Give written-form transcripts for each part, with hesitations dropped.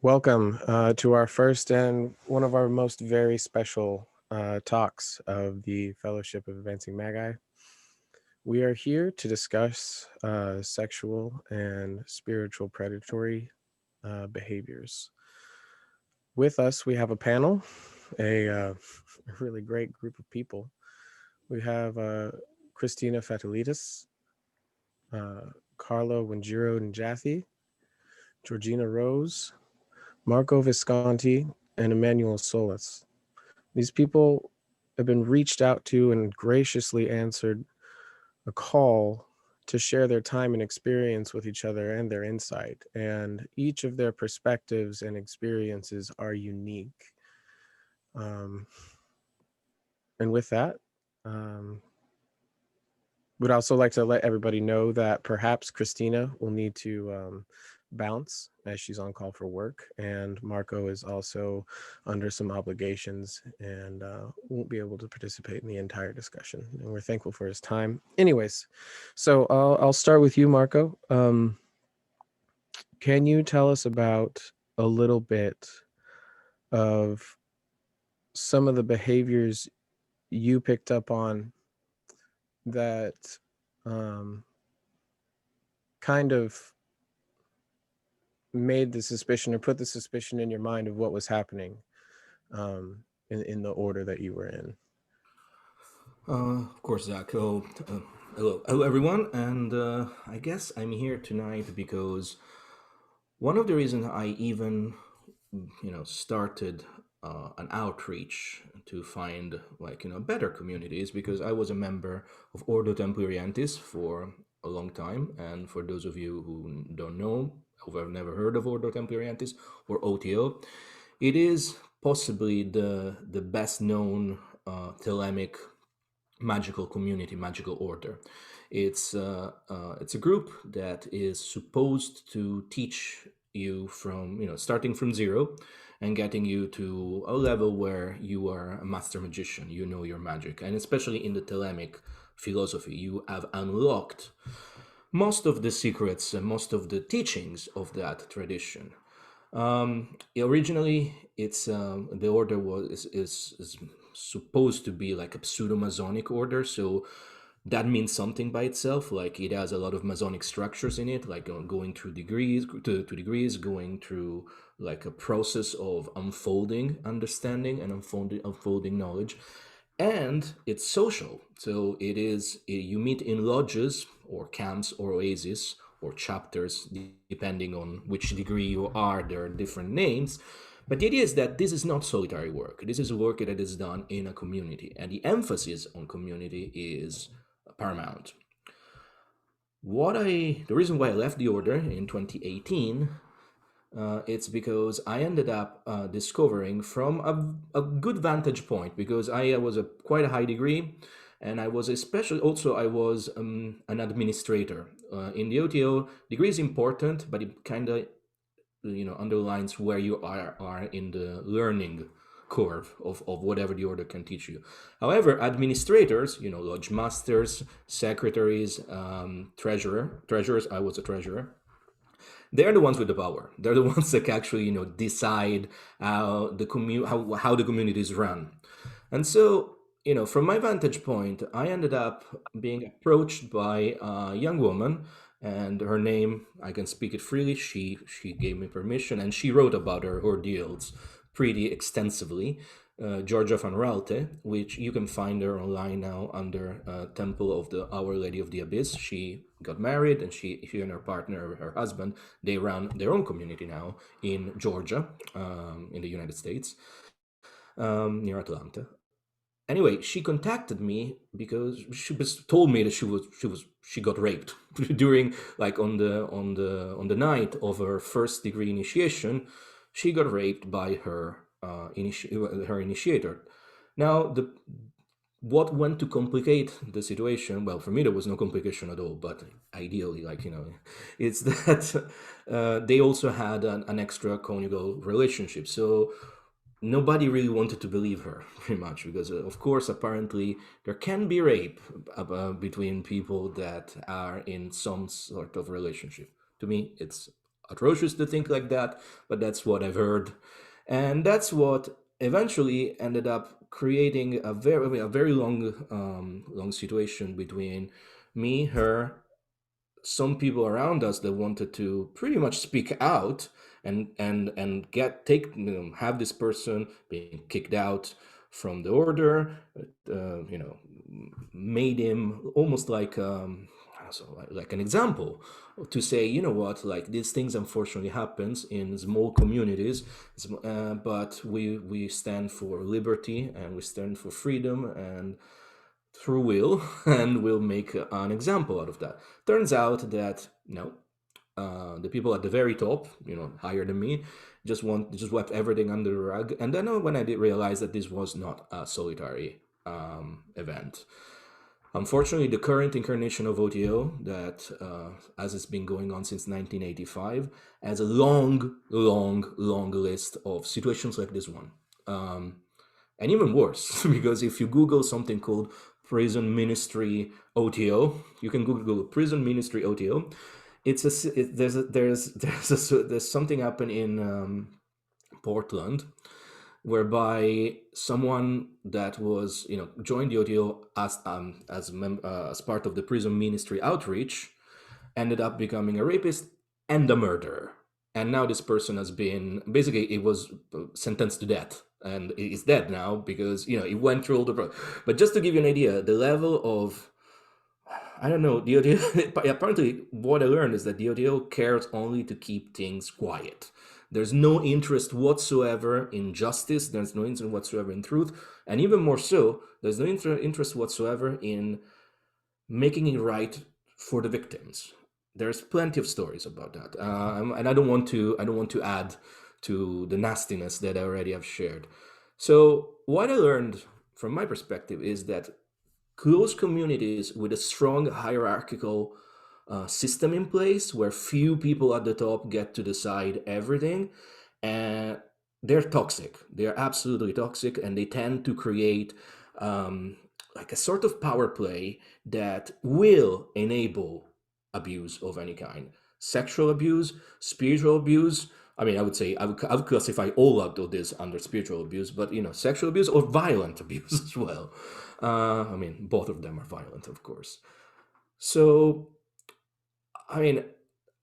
Welcome to our first and one of our most very special talks of the Fellowship of Advancing Magi. We are here to discuss sexual and spiritual predatory behaviors. With us, we have a panel, a really great group of people. We have Christina Fatoulitis, Karla, Wanjiru, Njathi, Georgina Rose, Marco Visconti, and Immanual Solas. These people have been reached out to and graciously answered a call to share their time and experience with each other and their insight. And each of their perspectives and experiences are unique. And with that, would also like to let everybody know that perhaps Christina will need to bounce as she's on call for work, and Marco is also under some obligations and won't be able to participate in the entire discussion, and we're thankful for his time. Anyways, so I'll start with you, Marco. Can you tell us about a little bit of some of the behaviors you picked up on that kind of made the suspicion or put the suspicion in your mind of what was happening in the order that you were in? Of course, Zach. Hello, everyone, and I guess I'm here tonight because one of the reasons I even, started an outreach to find better communities because I was a member of Ordo Templarientis for a long time, and for those of you who don't know, who have never heard of Ordo Templarientis or OTO, it is possibly the best known Thelemic magical community, magical order. It's a group that is supposed to teach you from starting from zero and getting you to a level where you are a master magician. You know your magic, and especially in the Thelemic philosophy, you have unlocked most of the secrets and most of the teachings of that tradition. Originally, it's the order is supposed to be like a pseudo-Masonic order, so that means something by itself. Like it has a lot of Masonic structures in it, like going through degrees, to degrees, going through like a process of unfolding understanding and unfolding knowledge, and it's social. So you meet in lodges or camps or oases or chapters, depending on which degree you are. There are different names. But the idea is that this is not solitary work. This is work that is done in a community, and the emphasis on community is paramount. The reason why I left the order in 2018, it's because I ended up discovering from a good vantage point, because I was quite a high degree, and I was I was an administrator. In the OTO, degree is important, but it kind of underlines where you are in the learning curve of whatever the order can teach you. However, administrators, lodge masters, secretaries, treasurers, I was a treasurer, they're the ones with the power. They're the ones that actually decide how how the community is run. And so, from my vantage point, I ended up being approached by a young woman, and her name, I can speak it freely. She gave me permission, and she wrote about her ordeals pretty extensively. Georgia van Raalte, which you can find her online now under Temple of the Our Lady of the Abyss. She got married, and she and her partner, her husband, they run their own community now in Georgia, in the United States, near Atlanta. Anyway, she contacted me because told me that she got raped during, like, on the night of her first degree initiation. She got raped by her initiator. Now, what went to complicate the situation? Well, for me there was no complication at all, but ideally, it's that they also had an extra conjugal relationship. So nobody really wanted to believe her, pretty much, because of course, apparently, there can be rape between people that are in some sort of relationship. To me, it's atrocious to think like that, but that's what I've heard. And that's what eventually ended up creating a very long situation between me, her, some people around us that wanted to pretty much speak out and get take have this person being kicked out from the order, made him almost like like an example to say, you know what, like these things unfortunately happens in small communities, but we stand for liberty and we stand for freedom and through will, and we'll make an example out of that. Turns out that no, the people at the very top, higher than me, just swept everything under the rug. And then when I did realize that this was not a solitary event. Unfortunately, the current incarnation of OTO, that as it's been going on since 1985, has a long list of situations like this one. And even worse, because if you Google something called prison ministry OTO, you can Google prison ministry OTO. It's there's something happened in Portland, whereby someone that was joined the OTO as part of the prison ministry outreach ended up becoming a rapist and a murderer. And now this person has been basically, it was sentenced to death, and is dead now because he went through all the. But just to give you an idea, the level of, I don't know, the OTO. Apparently, what I learned is that the OTO cares only to keep things quiet. There's no interest whatsoever in justice. There's no interest whatsoever in truth, and even more so, there's no interest whatsoever in making it right for the victims. There's plenty of stories about that, and I don't want to add to the nastiness that I already have shared. So what I learned from my perspective is that close communities with a strong hierarchical system in place, where few people at the top get to decide everything, and they're toxic. They're absolutely toxic, and they tend to create like a sort of power play that will enable abuse of any kind: sexual abuse, spiritual abuse. I mean, I would say I would classify all of this under spiritual abuse, but sexual abuse or violent abuse as well. I mean, both of them are violent, of course. So, I mean,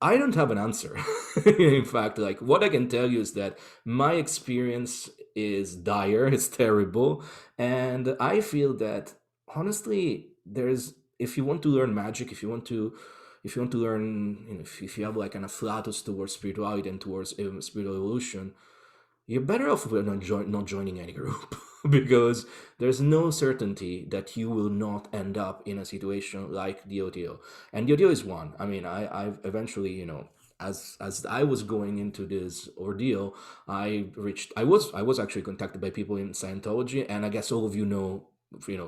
I don't have an answer. In fact, like, what I can tell you is that my experience is dire, it's terrible, and I feel that honestly, there's if you want to learn magic, if you want to learn, if you have like an afflatus towards spirituality and towards spiritual evolution, you're better off with not joining any group because there's no certainty that you will not end up in a situation like the OTO. And the OTO is one. I mean, I've eventually, as I was going into this ordeal, I was actually contacted by people in Scientology, and I guess all of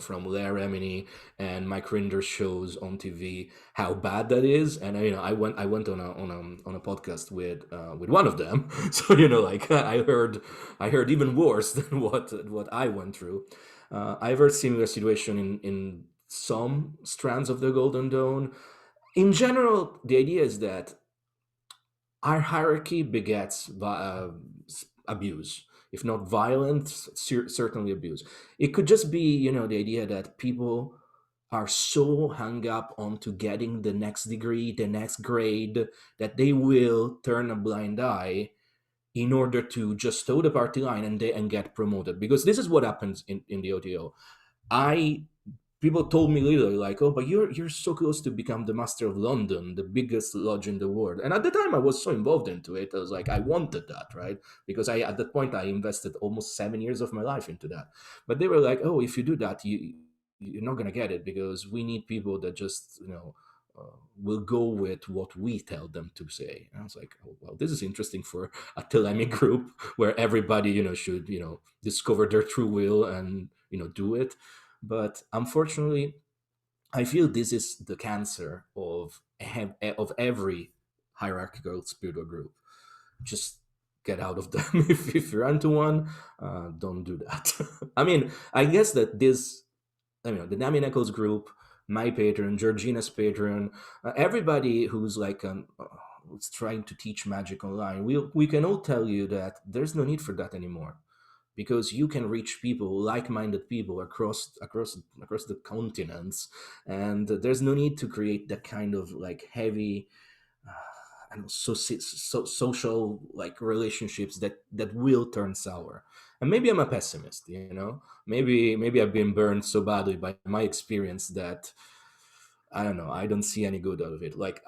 from Lair Remini and Mike Rinder's shows on TV, how bad that is. And I went on a podcast with one of them, so like I heard even worse than what I went through. I've heard similar situation in some strands of the Golden Dawn. In general, the idea is that our hierarchy begets abuse, if not violence, certainly abuse. It could just be, the idea that people are so hung up onto getting the next degree, the next grade, that they will turn a blind eye in order to just toe the party line and get promoted. Because this is what happens in the OTO. I People told me literally like, "Oh, but you're so close to become the master of London, the biggest lodge in the world." And at the time, I was so involved into it. I was like, I wanted that, right? Because at that point I invested almost 7 years of my life into that. But they were like, "Oh, if you do that, you're not gonna get it because we need people that just will go with what we tell them to say." And I was like, "Oh, well, this is interesting for a Thelemic group where everybody should discover their true will and do it." But unfortunately, I feel this is the cancer of every hierarchical spiritual group. Just get out of them. If you're into one, don't do that. I mean, I guess that the Nami Eccles group, my patron, Georgina's patron, everybody who's like was trying to teach magic online, we can all tell you that there's no need for that anymore, because you can reach people, like-minded people across the continents, and there's no need to create that kind of like heavy and social like relationships that will turn sour. And maybe I'm a pessimist, maybe I've been burned so badly by my experience that I don't know, I don't see any good out of it. Like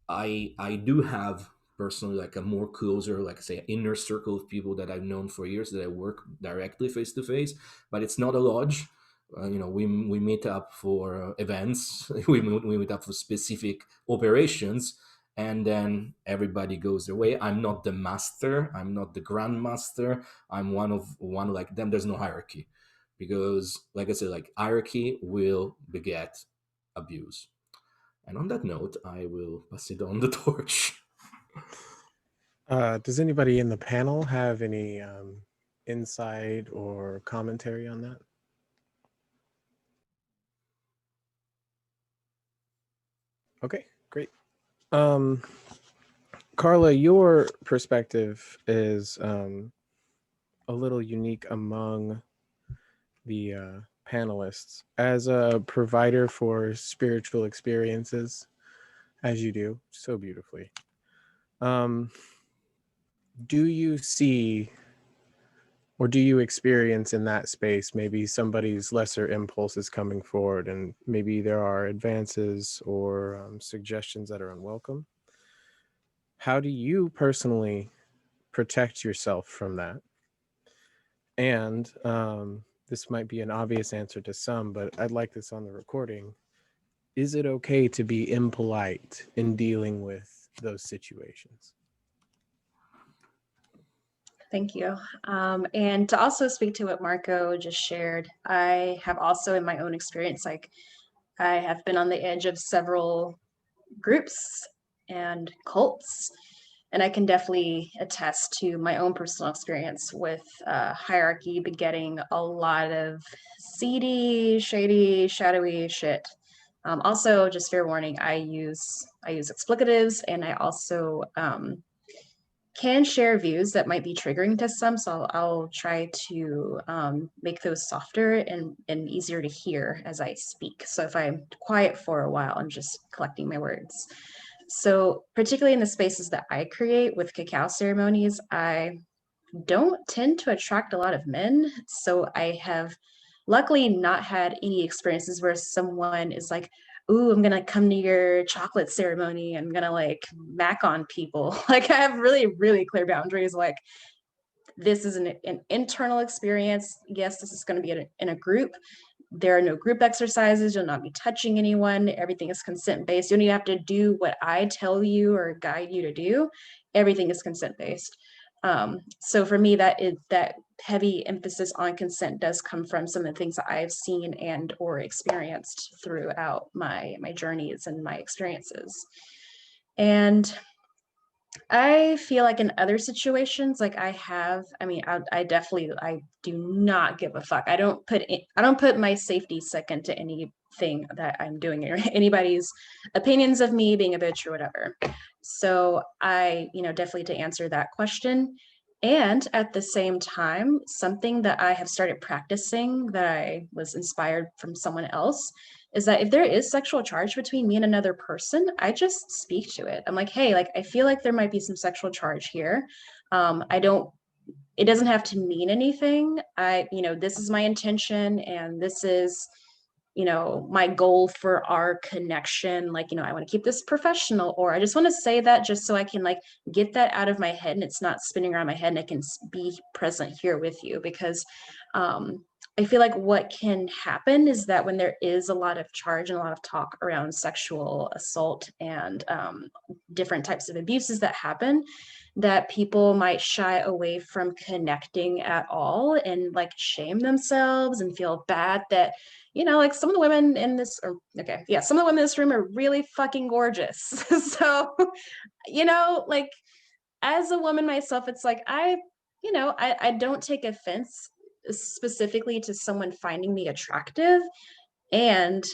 I do have personally like a more closer, like say, inner circle of people that I've known for years, that I work directly face to face, but it's not a lodge. We meet up for events, we meet up for specific operations, and then everybody goes their way. I'm not the master, I'm not the grandmaster, I'm one like them. There's no hierarchy, because like I said, like hierarchy will beget abuse. And on that note, I will pass it on the torch. Does anybody in the panel have any insight or commentary on that? Okay, great. Karla, your perspective is a little unique among the panelists as a provider for spiritual experiences, as you do so beautifully. Do you see, or do you experience in that space, maybe somebody's lesser impulses coming forward, and maybe there are advances or suggestions that are unwelcome? How do you personally protect yourself from that? And this might be an obvious answer to some, but I'd like this on the recording. Is it okay to be impolite in dealing with those situations? Thank you. And to also speak to what Marco just shared, I have also, in my own experience, like I have been on the edge of several groups and cults, and I can definitely attest to my own personal experience with hierarchy begetting a lot of seedy, shady, shadowy shit. Also, just fair warning, I use explicatives, and I also can share views that might be triggering to some, so I'll try to make those softer and easier to hear as I speak. So if I'm quiet for a while, I'm just collecting my words. So particularly in the spaces that I create with cacao ceremonies, I don't tend to attract a lot of men. So I have luckily not had any experiences where someone is like, ooh, I'm gonna come to your chocolate ceremony, I'm gonna like mac on people. Like I have really, really clear boundaries. Like this is an internal experience. Yes, this is gonna be in a group. There are no group exercises. You'll not be touching anyone. Everything is consent based. You don't even have to do what I tell you or guide you to do. Everything is consent based. So for me, that heavy emphasis on consent does come from some of the things that I've seen and or experienced throughout my journeys and my experiences. And I feel like in other situations, like I definitely, I do not give a fuck. I don't put my safety second to anything that I'm doing or anybody's opinions of me being a bitch or whatever. So I, definitely to answer that question. And at the same time, something that I have started practicing that I was inspired from someone else is that if there is sexual charge between me and another person, I just speak to it. I'm like, hey, like, I feel like there might be some sexual charge here. It doesn't have to mean anything. This is my intention and this is, my goal for our connection. Like, I want to keep this professional, or I just want to say that just so I can like get that out of my head and it's not spinning around my head and I can be present here with you. Because I feel like what can happen is that when there is a lot of charge and a lot of talk around sexual assault and different types of abuses that happen, that people might shy away from connecting at all and like shame themselves and feel bad that, like some of the women in this, some of the women in this room are really fucking gorgeous. So, like as a woman myself, it's like I don't take offense specifically to someone finding me attractive. And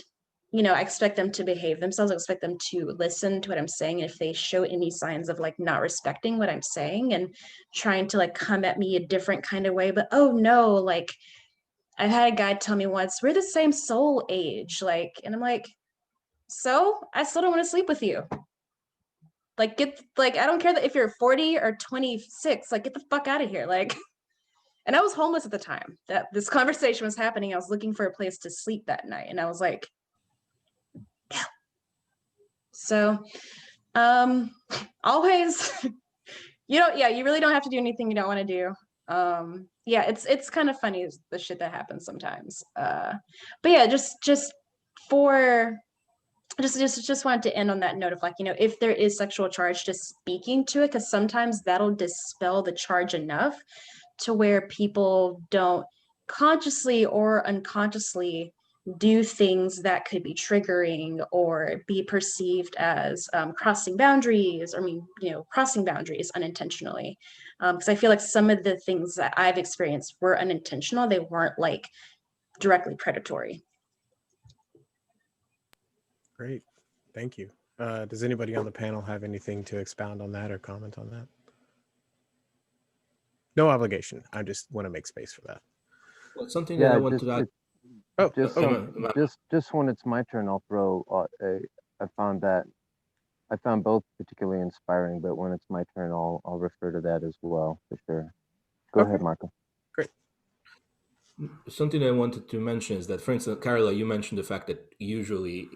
I expect them to behave themselves. I expect them to listen to what I'm saying. If they show any signs of like not respecting what I'm saying and trying to like come at me a different kind of way, but oh no, like I've had a guy tell me once, we're the same soul age, like, and I'm like, so I still don't want to sleep with you. Like, I don't care that if you're 40 or 26, like, get the fuck out of here. Like, and I was homeless at the time that this conversation was happening. I was looking for a place to sleep that night. And I was like, yeah. So, always, you really don't have to do anything you don't want to do. Yeah, it's kind of funny the shit that happens sometimes. But yeah, just for just wanted to end on that note of like, if there is sexual charge, just speaking to it, because sometimes that'll dispel the charge enough to where people don't consciously or unconsciously do things that could be triggering or be perceived as crossing boundaries, or crossing boundaries unintentionally. Because I feel like some of the things that I've experienced were unintentional. They weren't like directly predatory. Great. Thank you. Does anybody on the panel have anything to expound on that or comment on that? No obligation. I just want to make space for that. Well, something that I want just to add. just when it's my turn, I'll throw. I found both particularly inspiring, but when it's my turn, I'll refer to that as well for sure. Go ahead, Marco. Great. Something I wanted to mention is that, for instance, Karla, you mentioned the fact that usually,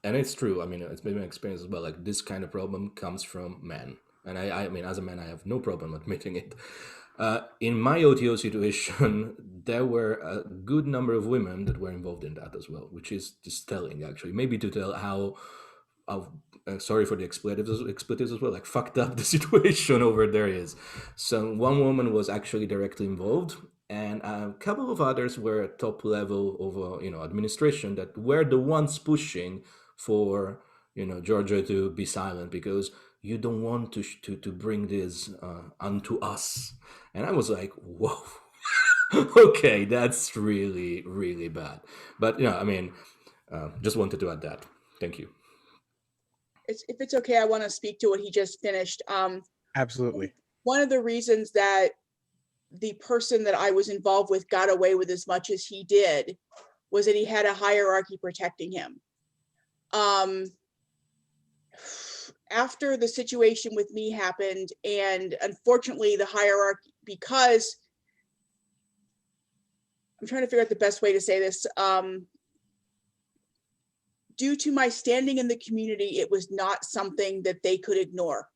and it's true. I mean, it's been my experience as well. Like, this kind of problem comes from men, and I mean, as a man, I have no problem admitting it. In my OTO situation, there were a good number of women that were involved in that as well, which is just telling, actually, maybe to tell how sorry for the expletives as well, like fucked up the situation over there is. So one woman was actually directly involved, and a couple of others were at top level of administration that were the ones pushing for Georgia to be silent, because you don't want to bring this onto us. And I was like, whoa. Okay, that's really, really bad. But just wanted to add that. Thank you. If it's okay, I want to speak to what he just finished. Absolutely. One of the reasons that the person that I was involved with got away with as much as he did was that he had a hierarchy protecting him. After the situation with me happened, and unfortunately the hierarchy, because I'm trying to figure out the best way to say this, due to my standing in the community, it was not something that they could ignore.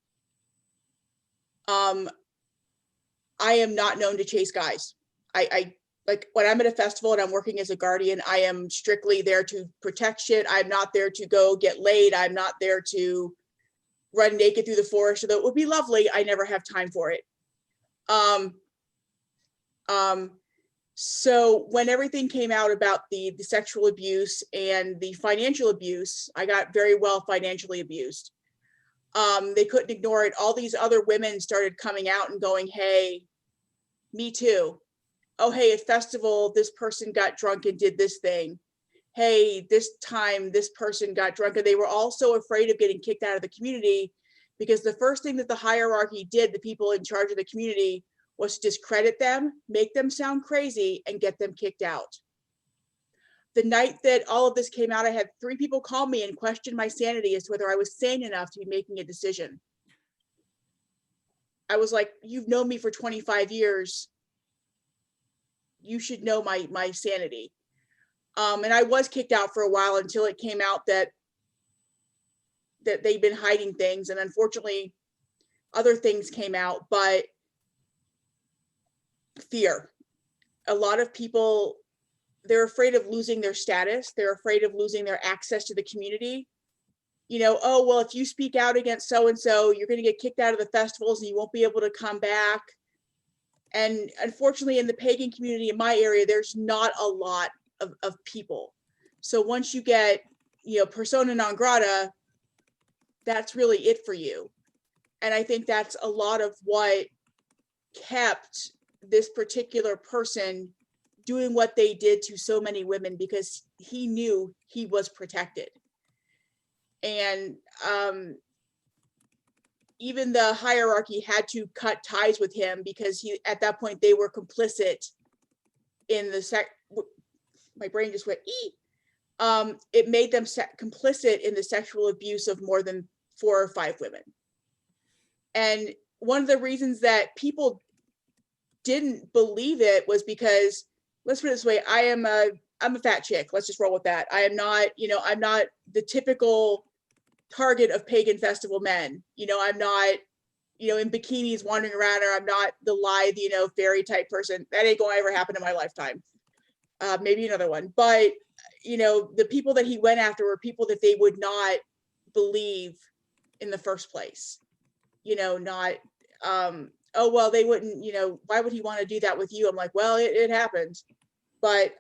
I am not known to chase guys. I like, when I'm at a festival and I'm working as a guardian, I am strictly there to protect shit. I'm not there to go get laid. I'm not there to run naked through the forest, although it would be lovely. I never have time for it. So when everything came out about the sexual abuse and the financial abuse, I got very well financially abused. They couldn't ignore it. All these other women started coming out and going, hey, me too. Oh, hey, at festival, this person got drunk and did this thing. Hey, this time this person got drunk. And they were all so afraid of getting kicked out of the community, because the first thing that the hierarchy did, the people in charge of the community, was to discredit them, make them sound crazy, and get them kicked out. The night that all of this came out, I had 3 people call me and question my sanity as to whether I was sane enough to be making a decision. I was like, you've known me for 25 years. You should know my sanity. And I was kicked out for a while until it came out that they've been hiding things. And unfortunately, other things came out, but fear. A lot of people, they're afraid of losing their status. They're afraid of losing their access to the community. Oh, well, if you speak out against so-and-so, you're going to get kicked out of the festivals and you won't be able to come back. And unfortunately, in the pagan community in my area, there's not a lot of people. So once you get, persona non grata, that's really it for you. And I think that's a lot of what kept this particular person doing what they did to so many women because he knew he was protected. And even the hierarchy had to cut ties with him because at that point they were complicit in the my brain just went it made them complicit in the sexual abuse of more than 4 or 5 women. And one of the reasons that people didn't believe it was because, let's put it this way, I'm a fat chick. Let's just roll with that. I am not, I'm not the typical target of pagan festival men. I'm not, in bikinis wandering around, or I'm not the lithe, fairy type person. That ain't going to ever happen in my lifetime. Maybe another one. But, the people that he went after were people that they would not believe in the first place. Not, oh, well, they wouldn't, why would he want to do that with you? I'm like, well, it happened. But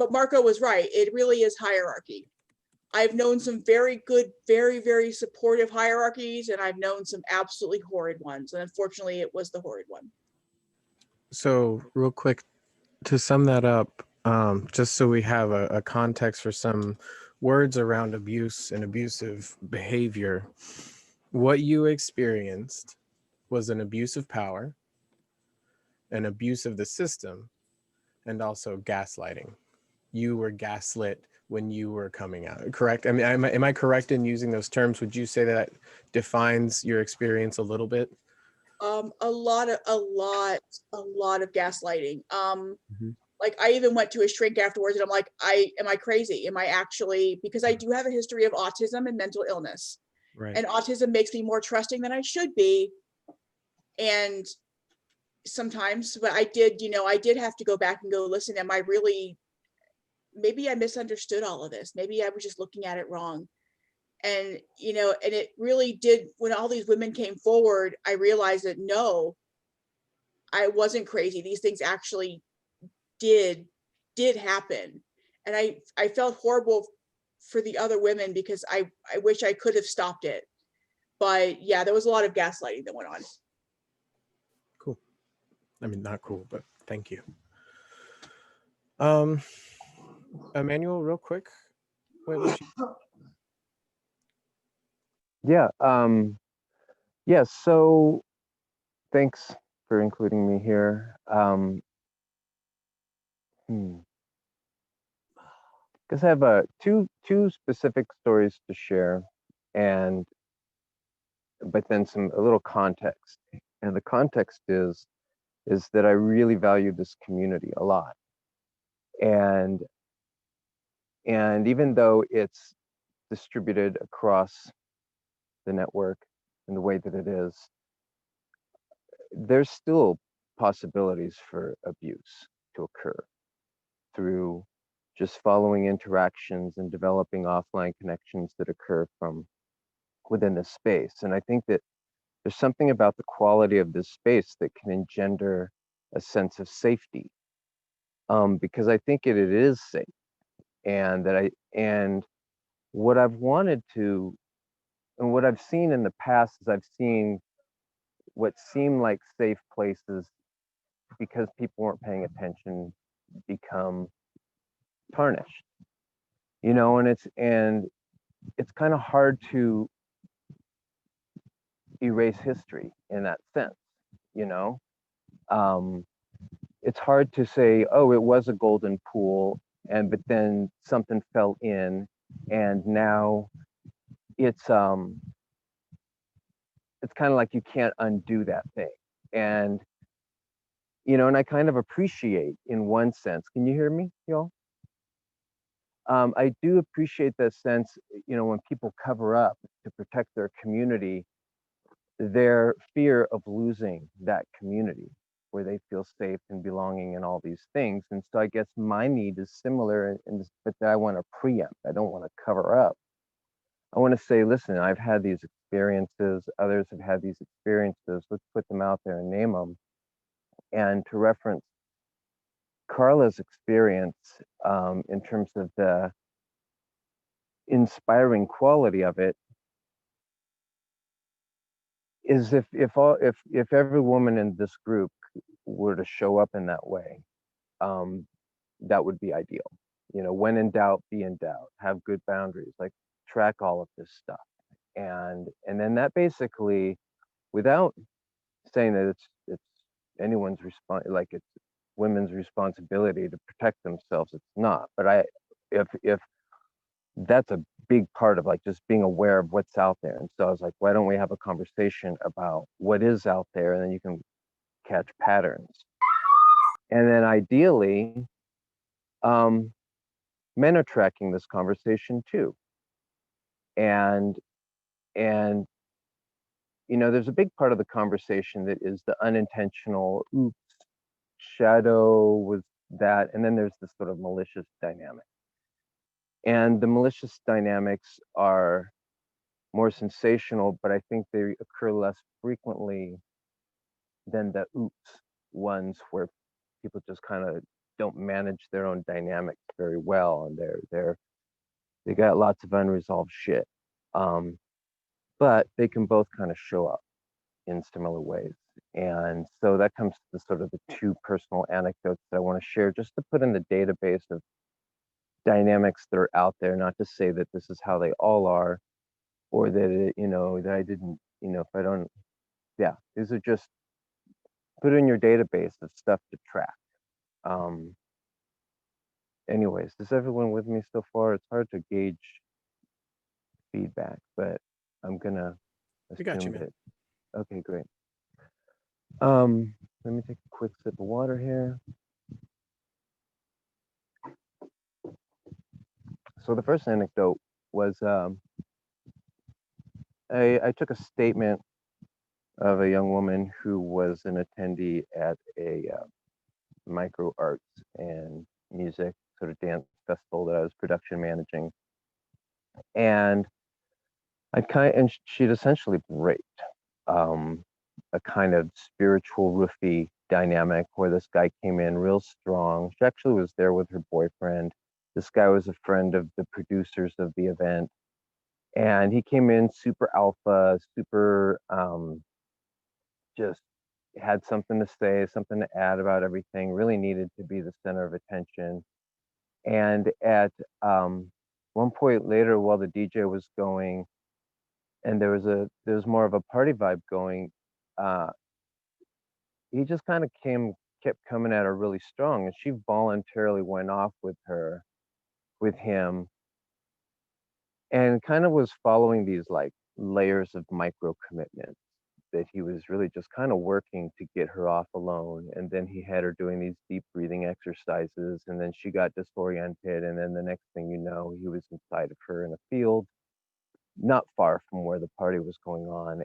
Marco was right. It really is hierarchy. I've known some very good, very, very supportive hierarchies, and I've known some absolutely horrid ones. And unfortunately, it was the horrid one. So real quick, to sum that up, just so we have a context for some words around abuse and abusive behavior, what you experienced was an abuse of power, an abuse of the system, and also gaslighting. You were gaslit when you were coming out, correct? I mean, am I correct in using those terms? Would you say that defines your experience a little bit? A lot of gaslighting. Mm-hmm. Like I even went to a shrink afterwards, and I'm like, am I crazy? Am I actually, because I do have a history of autism and mental illness, Right. and autism makes me more trusting than I should be. And sometimes, but I did have to go back and go, listen, am I really, maybe I misunderstood all of this. Maybe I was just looking at it wrong. And, and it really did, when all these women came forward, I realized that no, I wasn't crazy. These things actually did happen. And I felt horrible for the other women because I wish I could have stopped it. But yeah, there was a lot of gaslighting that went on. Cool. I mean, not cool, but thank you. Immanuel, real quick. Yeah. Yeah. So thanks for including me here. Because I have two specific stories to share, but then a little context. And the context is that I really value this community a lot. And even though it's distributed across the network in the way that it is, there's still possibilities for abuse to occur through just following interactions and developing offline connections that occur from within this space. And I think that there's something about the quality of this space that can engender a sense of safety, because I think it is safe, and what I've wanted to, and what I've seen in the past is I've seen what seemed like safe places, because people weren't paying attention, become tarnished, and it's kind of hard to erase history in that sense, you know. It's hard to say, oh, it was a golden pool, but then something fell in, and now it's kind of like you can't undo that thing. And and I kind of appreciate, in one sense, can you hear me, y'all? I do appreciate that sense, when people cover up to protect their community, their fear of losing that community where they feel safe and belonging and all these things. And so I guess my need is similar, but that I want to preempt. I don't want to cover up. I want to say, listen, I've had these experiences, others have had these experiences, let's put them out there and name them. And to reference Karla's experience, in terms of the inspiring quality of it, is if every woman in this group were to show up in that way, that would be ideal. You know, when in doubt, be in doubt, have good boundaries, like track all of this stuff. And then that basically, without saying that it's anyone's like it's women's responsibility to protect themselves, it's not. But if that's a big part of like just being aware of what's out there. And so I was like, why don't we have a conversation about what is out there, and then you can catch patterns. And then ideally, men are tracking this conversation too. And you know, there's a big part of the conversation that is the unintentional, oops, shadow was that, and then there's this sort of malicious dynamic. And the malicious dynamics are more sensational, but I think they occur less frequently than the oops ones, where people just kind of don't manage their own dynamics very well, and they got lots of unresolved shit. But they can both kind of show up in similar ways. And so that comes to the sort of the two personal anecdotes that I want to share, just to put in the database of dynamics that are out there, not to say that this is how they all are, or that it, you know, that I didn't, you know, if I don't, yeah, these are just put in your database of stuff to track. Anyways, is everyone with me so far? It's hard to gauge feedback, but I'm gonna We got you, assume man. that. Okay, great. Let me take a quick sip of water here. So the first anecdote was I took a statement of a young woman who was an attendee at a micro arts and music sort of dance festival that I was production managing, and she'd essentially raped a kind of spiritual roofie dynamic where this guy came in real strong. She actually was there with her boyfriend. This guy was a friend of the producers of the event, and he came in super alpha, super just had something to say, something to add about everything, really needed to be the center of attention. And at one point later, while the DJ was going, and there was more of a party vibe going, uh, he just kind of kept coming at her really strong, and she voluntarily went off with him, and kind of was following these like layers of micro commitments that he was really just kind of working to get her off alone. And then he had her doing these deep breathing exercises, and then she got disoriented, and then the next thing you know, he was inside of her in a field not far from where the party was going on.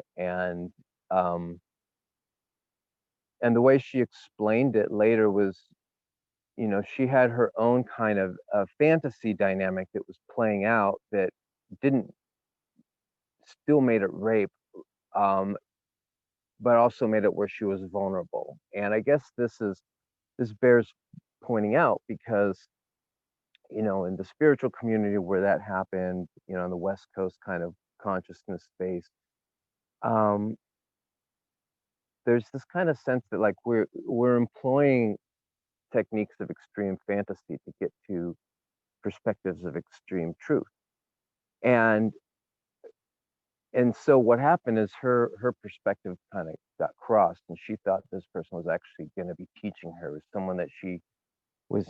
Um and the way she explained it later was, you know, she had her own kind of fantasy dynamic that was playing out that didn't still made it rape, um, but also made it where she was vulnerable. And I guess this bears pointing out because, you know, in the spiritual community where that happened, you know, in the West Coast kind of consciousness space, um, there's this kind of sense that like we're employing techniques of extreme fantasy to get to perspectives of extreme truth. And so what happened is her perspective kind of got crossed, and she thought this person was actually going to be teaching her, was someone that she was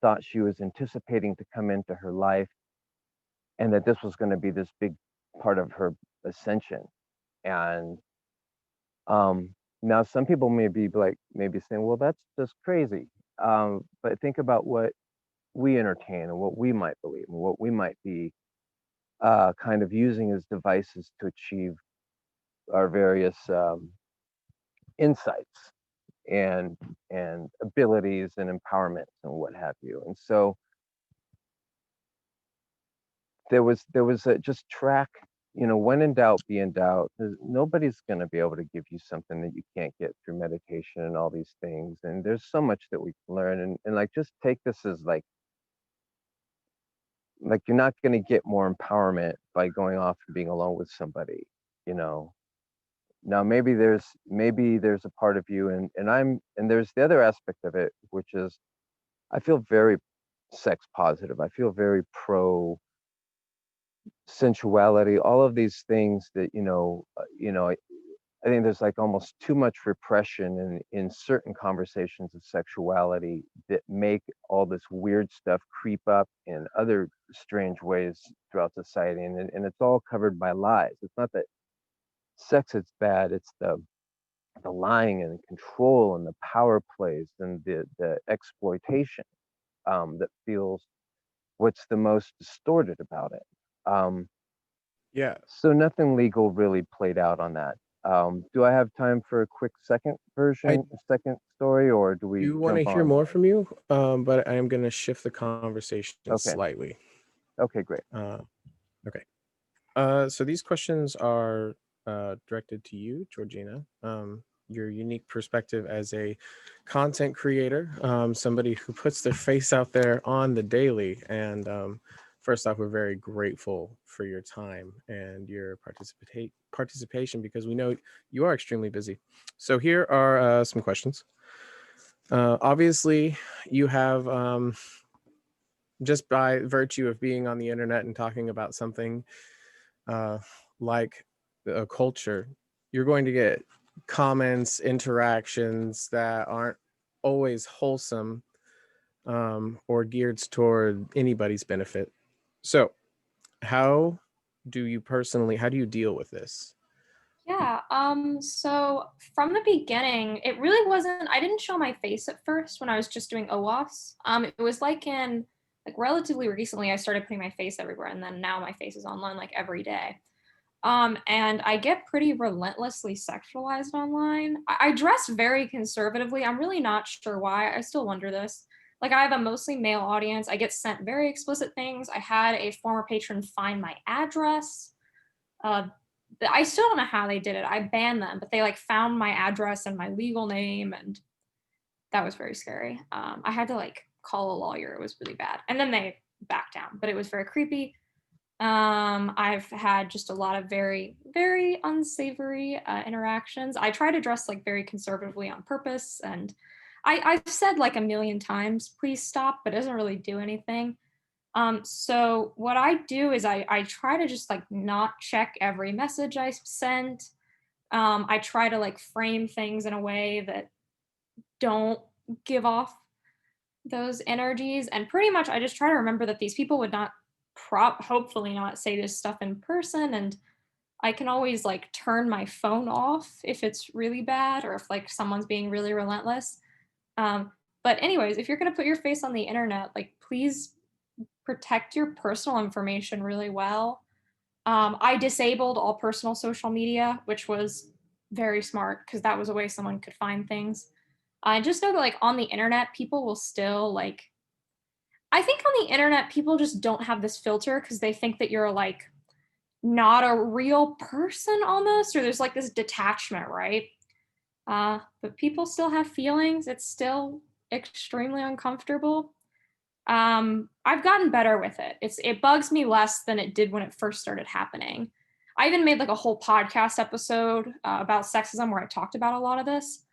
thought she was anticipating to come into her life, and that this was going to be this big part of her ascension. And now some people may be like maybe saying, well, that's just crazy. But think about what we entertain and what we might believe and what we might be kind of using as devices to achieve our various insights and abilities and empowerments and what have you. And so there was a just track, you know, when in doubt, be in doubt. Nobody's going to be able to give you something that you can't get through meditation and all these things. And there's so much that we can learn, and like just take this as like you're not going to get more empowerment by going off and being alone with somebody, you know. Now maybe there's a part of you, and there's the other aspect of it, which is I feel very sex positive. I feel very pro sensuality, all of these things that, I think there's like almost too much repression in certain conversations of sexuality that make all this weird stuff creep up in other strange ways throughout society. And it's all covered by lies. It's not that sex is bad, it's the lying and the control and the power plays and the exploitation that feels what's the most distorted about it. Yeah. So nothing legal really played out on that. Do I have time for a quick second I second story, or do we do want to jump hear on? more from you, but I am going to shift the conversation Okay. slightly. Okay, great. Okay. So these questions are directed to you, Georgina. Your unique perspective as a content creator, somebody who puts their face out there on the daily. And first off, we're very grateful for your time and your participation, because we know you are extremely busy. So here are some questions. Obviously, you have, just by virtue of being on the internet and talking about something uh, like a culture, you're going to get comments, interactions that aren't always wholesome, or geared toward anybody's benefit. So, how how do you deal with this? Yeah, so from the beginning, it really wasn't, I didn't show my face at first when I was just doing OWASP. It was like relatively recently, I started putting my face everywhere, and then now my face is online like every day. And I get pretty relentlessly sexualized online. I dress very conservatively. I'm really not sure why. I still wonder this. Like, I have a mostly male audience. I get sent very explicit things. I had a former patron find my address. Uh, I still don't know how they did it. I banned them, but they like found my address and my legal name, and that was very scary. I had to like call a lawyer. It was really bad, and then they backed down, but it was very creepy. I've had just a lot of very, very unsavory interactions. I try to dress like very conservatively on purpose, and I've said like a million times, please stop, but it doesn't really do anything. So what I do is I try to just like not check every message I sent. I try to like frame things in a way that don't give off those energies. And pretty much I just try to remember that these people would not hopefully not say this stuff in person. And I can always like turn my phone off if it's really bad or if like someone's being really relentless. Um, but anyways, if you're gonna put your face on the internet, like please protect your personal information really well. I disabled all personal social media, which was very smart because that was a way someone could find things. I just know that like on the internet, people will still like, I think on the internet, people just don't have this filter because they think that you're like not a real person almost, or there's like this detachment, right? But people still have feelings. It's still extremely uncomfortable. I've gotten better with it. It bugs me less than it did when it first started happening. I even made like a whole podcast episode about sexism where I talked about a lot of this.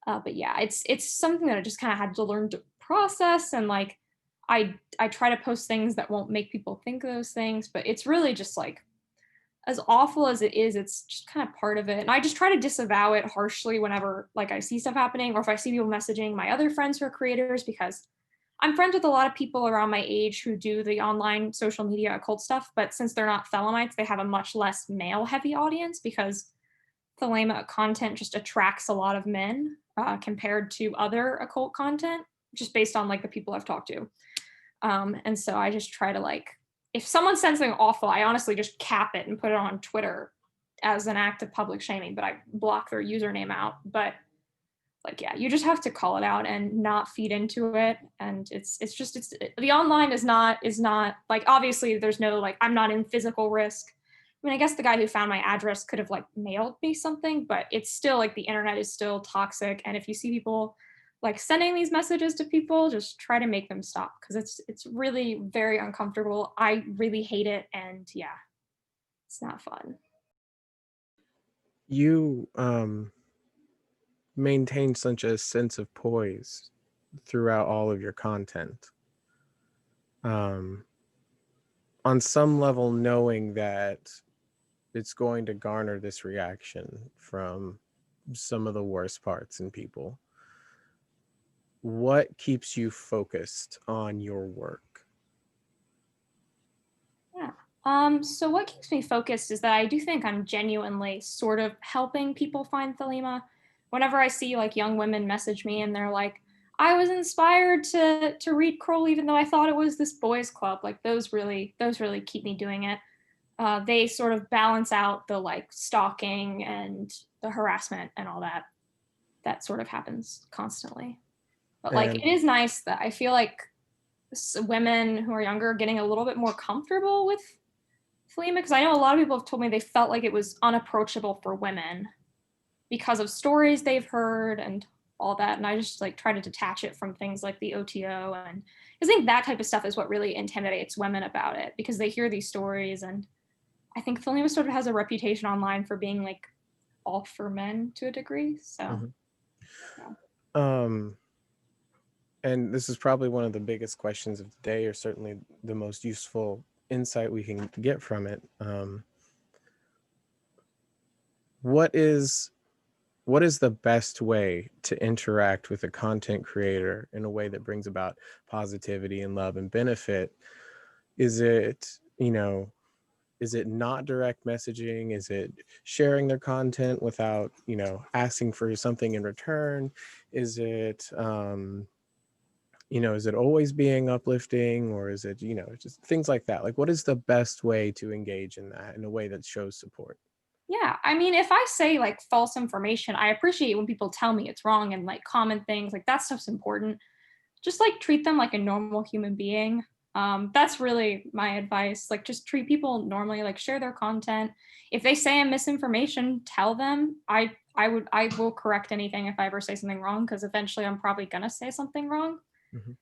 But yeah, it's something that I just kind of had to learn to process, and like I try to post things that won't make people think those things, but it's really just like as awful as it is, it's just kind of part of it. And I just try to disavow it harshly whenever like I see stuff happening or if I see people messaging my other friends who are creators, because I'm friends with a lot of people around my age who do the online social media occult stuff, but since they're not Thelemites, they have a much less male heavy audience because Thelema content just attracts a lot of men compared to other occult content, just based on like the people I've talked to. And so I just try to like, if someone sends something awful, I honestly just cap it and put it on Twitter as an act of public shaming, but I block their username out. But like, yeah, you just have to call it out and not feed into it. And it's the online is not like, obviously there's no like, I'm not in physical risk. I mean, I guess the guy who found my address could have like mailed me something, but it's still like the internet is still toxic. And if you see people like sending these messages to people, just try to make them stop because it's really very uncomfortable. I really hate it, and yeah, it's not fun. You maintain such a sense of poise throughout all of your content. On some level, knowing that it's going to garner this reaction from some of the worst parts in people. What keeps you focused on your work? Yeah. So what keeps me focused is that I do think I'm genuinely sort of helping people find Thelema. Whenever I see like young women message me and they're like, I was inspired to read Kroll even though I thought it was this boys club, like those really keep me doing it. They sort of balance out the like stalking and the harassment and all that sort of happens constantly. But like And it is nice that I feel like women who are younger are getting a little bit more comfortable with Thelema, because I know a lot of people have told me they felt like it was unapproachable for women because of stories they've heard and all that. And I just like try to detach it from things like the OTO. And I think that type of stuff is what really intimidates women about it, because they hear these stories. And I think Thelema sort of has a reputation online for being like all for men to a degree. So, yeah. and this is probably one of the biggest questions of the day, or certainly the most useful insight we can get from it. What is the best way to interact with a content creator in a way that brings about positivity and love and benefit? Is it, is it not direct messaging? Is it sharing their content without, asking for something in return? Is it, is it always being uplifting, or is it, just things like that? Like, what is the best way to engage in that in a way that shows support? Yeah, I mean, if I say like false information, I appreciate when people tell me it's wrong and like comment things, like that stuff's important. Just like treat them like a normal human being. That's really my advice. Like just treat people normally, like share their content. If they say misinformation, tell them. I will correct anything if I ever say something wrong, because eventually I'm probably gonna say something wrong. Mhm.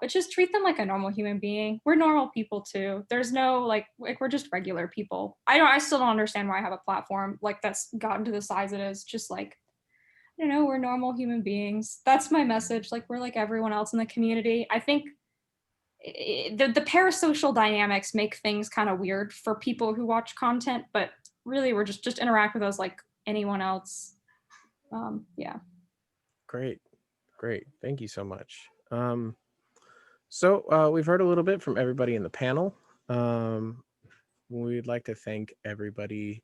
But just treat them like a normal human being. We're normal people too. There's no like we're just regular people. I still don't understand why I have a platform like that's gotten to the size it is. Just like, I don't know, we're normal human beings. That's my message. Like we're like everyone else in the community. I think the parasocial dynamics make things kind of weird for people who watch content, but really we're just interact with us like anyone else. Yeah. Great. Thank you so much. So we've heard a little bit from everybody in the panel. We'd like to thank everybody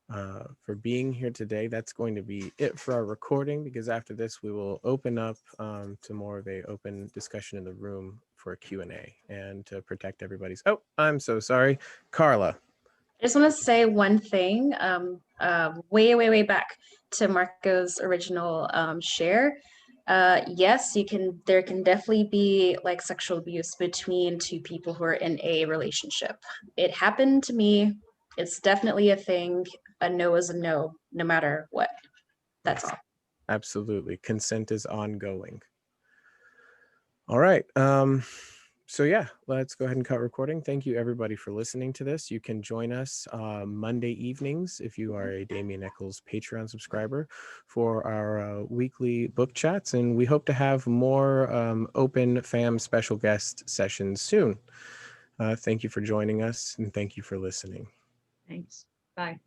for being here today. That's going to be it for our recording, because after this we will open up to more of a open discussion in the room for a Q&A, and to protect everybody's. Oh, I'm so sorry, Karla. I just want to say one thing, way back to Marco's original share. Yes, there can definitely be like sexual abuse between two people who are in a relationship. It happened to me. It's definitely a thing. A no is a no, no matter what. That's all. Absolutely. Consent is ongoing. All right. So yeah, let's go ahead and cut recording. Thank you everybody for listening to this. You can join us Monday evenings if you are a Damien Eccles Patreon subscriber for our weekly book chats, and we hope to have more open fam special guest sessions soon. Thank you for joining us, and thank you for listening. Thanks. Bye.